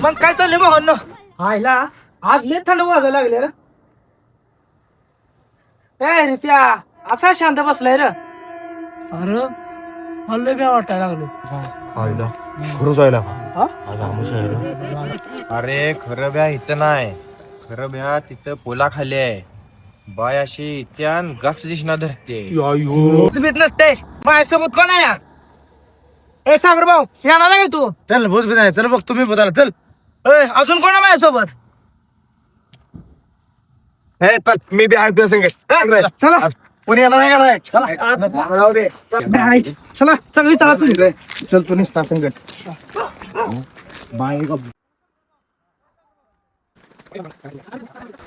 मग काय चाललंय भावांनो? आयला आज लय थंड वाजायला लागले रे. ए रित्या असा शांत बसलाय रे. अरे मला लय वाटायला लागलो. आईला खरं जायला हा? अरे खरं ब्या इथं नाही, खरं ब्या तिथं पोला खाली आहे. बाय अशी इत्यान गक्ष दिसना धरते. भीत नसते माझ्यासोबत कोण आहे? ए सागर भाऊ येणार नाही तू? चल भूत बिना चल बघ तुम्ही भूताला चल. ए अजून कोण आहे माझ्यासोबत? हे मी बी ऐकतो संगत चला कोणी येणार नाही का नाही राहू दे. चला सगळी चला तुम्ही. चल तू निसता संगत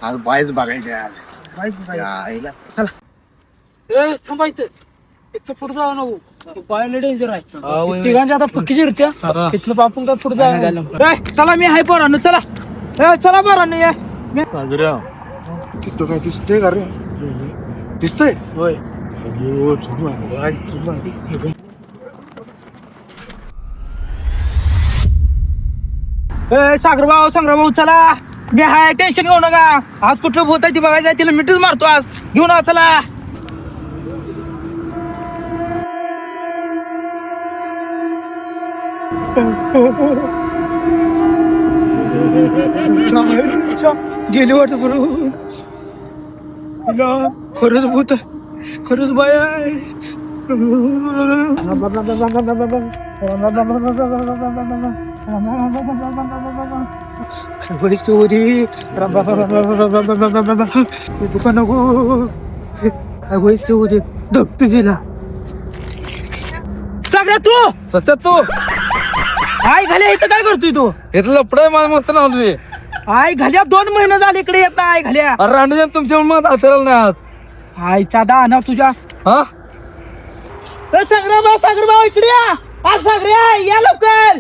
आज बायच बघायचे आज आईला. ए थांबायचं एक तर पुढे जाऊ नको. पायाला डेंजर आहे. तिघांच्या आता पक्की चिरत्या इथलं आपण काय पुढे जाऊ. चला मी आहे पोरांनो चला. ए चला पोरांनो या. सागऱ्या तिथं काय दिसतंय का रे? दिसतंय होय. ए सागर भाऊ चला. मी हाय टेन्शन घेऊ नका. आज कुठलं भूत आहे ती बघायचं आहे. तिला मिठीच मारतो आज. घेऊन आ चला. गेली वाटत बरोबर. खरंच भूत खरंच बाय आहे. काय बरीच होती नको. काय बरीच होती धकत दिला. सगळ्या तू सच्यात तू आई घाल्या इथं काय करतोय तू? इथं लपडाय मला मस्त लावली. आई घाल्या 2 महिने झाले इकडे येत नाही. आई घाल्या रांडूच्या तुमच्या मत असेल ना आईचा दाना तुझ्या. हा सागर भाऊ इकडे या. सागर या लवकर.